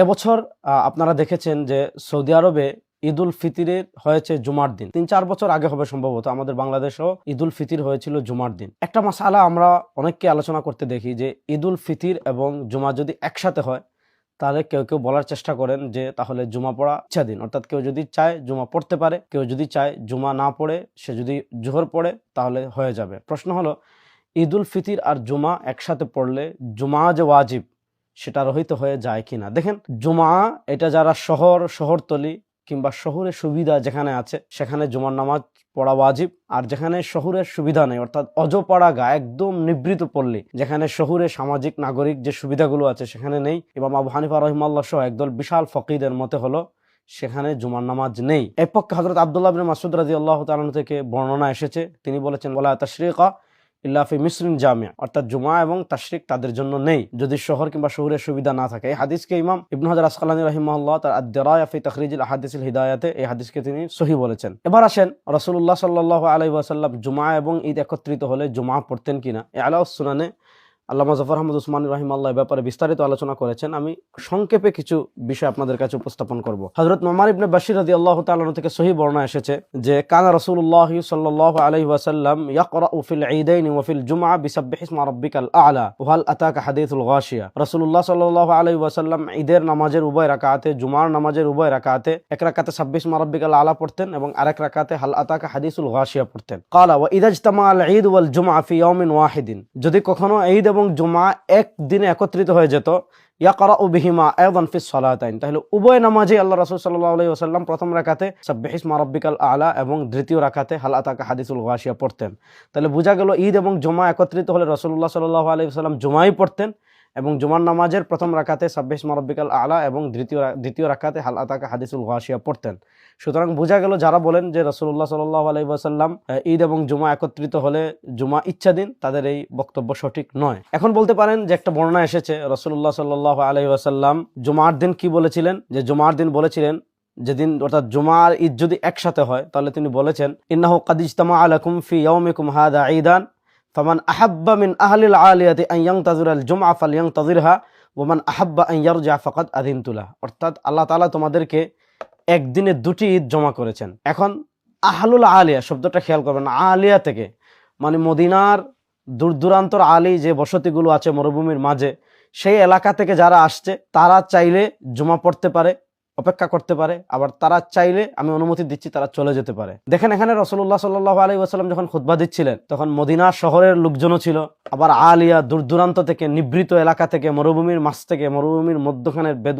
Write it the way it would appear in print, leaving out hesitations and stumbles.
এবছর আপনারা দেখেছেন যে সৌদি আরবে ঈদুল ফিতরের হয়েছে জুমার দিন। 3-4 বছর আগে হবে সম্ভবত আমাদের বাংলাদেশেও ঈদুল ফিতর হয়েছিল জুমার দিন। একটা মাসালা আমরা অনেককে আলোচনা করতে দেখি যে ঈদুল ফিতর এবং জুমা যদি একসাথে হয় তাহলে কেউ কেউ বলার চেষ্টা করেন যে তাহলে জুমা পড়া ইচ্ছা দিন, অর্থাৎ কেউ যদি চায় জুমা পড়তে পারে, কেউ যদি চায় জুমা না পড়ে সে যদি জোহর পড়ে তাহলে হয়ে যাবে। প্রশ্ন হলো ঈদুল ফিতর আর জুমা একসাথে পড়লে জুমা যে ওয়াজিব সেটা রহিত হয়ে যায় কিনা। দেখেন, জুমা এটা যারা শহরতলি কিংবা শহরের সুবিধা যেখানে আছে সেখানে জুমার নামাজ পড়া ওয়াজিব, আর যেখানে শহরের সুবিধা নেই অর্থাৎ অজপাড়া গা একদম নিবৃত পল্লী, যেখানে শহরে সামাজিক নাগরিক যে সুবিধাগুলো আছে সেখানে নেই, ইমাম আবু হানিফা রাহিমাহুল্লাহ সহ একদল বিশাল ফকিদের মতে হলো সেখানে জুমার নামাজ নেই। এর পক্ষে হযরত আব্দুল্লাহ ইবনে মাসউদ রাদিয়াল্লাহু তাআলা থেকে বর্ণনা এসেছে, তিনি বলেছেন ওয়ালা তাশরিকা ইল্লা ফি মিসরিন জামিয়া, অর্থাৎ জুমা এবং তাশরিক তাদের জন্য নেই যদি শহর কিংবা শহরের সুবিধা না থাকে। এই হাদিসকে ইমাম ইবনে হাজার আসকালানী রাহিমাহুল্লাহ তার আদ-দিরায়া ফি তাখরিজিল আহাদিসিল হিদায়াতে এই হাদিসকে তিনি সহিহ বলেছেন। এবার আসেন রাসূলুল্লাহ সাল্লাল্লাহু আলাইহি ওয়াসাল্লাম জুমা এবং ঈদ একত্রিত হলে জুমা পড়তেন কিনা। এই আলাউস সুনানে আল্লামা জাফর আহমদ উসমানী রাহিমাহুল্লাহ ব্যাপারে বিস্তারিত আলোচনা করেছেন। আমি সংক্ষেপে কিছু বিষয় আপনাদের কাছে উপস্থাপন করব। হযরত নোমান ইবনে বাশির রাদিয়াল্লাহু তাআলা থেকে সহিহ বর্ণনা এসেছে যে কানা রাসূলুল্লাহ সাল্লাল্লাহু আলাইহি ওয়াসাল্লাম ইয়াকরাউ ফিল ঈদাইন ওয়া ফিল জুমআ বিসাব্বিহ ইসমা রাব্বিকাল আ'লা ওয়া হাল আতাকা হাদিসুল গাশিয়া। রাসূলুল্লাহ সাল্লাল্লাহু আলাইহি ওয়াসাল্লাম ঈদের নামাজের উভয় রাকাতে, জুমার নামাজের উভয় রাকাতে এক রাকাতে সাব্বিহ ইসমা রাব্বিকাল আ'লা পড়তেন এবং আরেক রাকাতে হাল আতাকা হাদিসুল গাশিয়া পড়তেন। ক্বালা ওয়া ইযা ইজতামা আল ঈদ ওয়াল জুমআ ফি ইয়াউমিন ওয়াহিদিন, যদি কখনো ঈদ এবং জুমা এক দিনে একত্রিত হয়ে যেত, ইয়াকরাউ বিহিমা আয়দান ফিস সালাতাইন, তাহলে উভয় নামাজে আল্লাহ রাসূল সাল্লাল্লাহু আলাইহি ওয়াসাল্লাম প্রথম রাকাতে সাব্বিহ ইসমা রাব্বিকাল আ'লা এবং দ্বিতীয় রাকাতে হাল আতাকা হাদিসুল গাশিয়া পড়তেন। তাহলে বোঝা গেল ঈদ এবং জুমা একত্রিত হলে রাসূলুল্লাহ সাল্লাল্লাহু আলাইহি ওয়াসাল্লাম জুমাই পড়তেন এবং জুমার নামাজের প্রথম রাকাতে সাব্বিহ ইসমা রাব্বিকাল আ'লা এবং দ্বিতীয় রাকাতে হাল আতাকা হাদিসুল গাশিয়া পড়তেন। সুতরাং বোঝা গেল যারা বলেন যে রাসূলুল্লাহ সাল্লাল্লাহু আলাইহি ওয়াসাল্লাম ঈদ এবং জুমা একত্রিত হলে জুমা ইচ্ছা দিন, তাদের এই বক্তব্য সঠিক নয়। এখন বলতে পারেন যে একটা বর্ণনা এসেছে রাসূলুল্লাহ সাল্লাল্লাহু আলাইহি ওয়াসাল্লাম জুমার দিন কি বলেছিলেন, যে জুমার দিন বলেছিলেন যেদিন অর্থাৎ জুমা আর ঈদ যদি একসাথে হয় তাহলে তিনি বলেছেন ইন্নাহু কাদ ইজতামা আলাকুম ফি ইয়াউমিকুম হাযা ঈদান ফামান আহাব্বা মিন আহলিল আলিয়াতি আন ইয়ানতাযিরাল জুমআ ফালইয়ানতাযিরহা ওয়া মান আহাব্বা আন ইয়ারজিআ ফাকাদ আযিনতু লাহ। অর্থাৎ আল্লাহ তাআলা তোমাদেরকে একদিনে দুটি ঈদ জমা করেছেন। এখন আহলুল আলিয়া শব্দটা খেয়াল করবেন, আলিয়া থেকে মানে মদিনার দূর দূরান্তর আলী যে বসতিগুলো আছে মরুভূমির মাঝে, সেই এলাকা থেকে যারা আসছে তারা চাইলে জুমা পড়তে পারে, অপেক্ষা করতে পারে, আবার তারা চাইলে আমি অনুমতি দিচ্ছি তারা চলে যেতে পারে। দেখেন এখানে রাসূলুল্লাহ সাল্লাল্লাহু আলাইহি ওয়াসাল্লাম যখন খুতবা দিচ্ছিলেন তখন মদিনা শহরের লোকজনও ছিল, আবার আলিয়া দূর দূরান্ত থেকে নিবৃত এলাকা থেকে মরুভূমির মাঝ থেকে মরুভূমির মধ্যখানের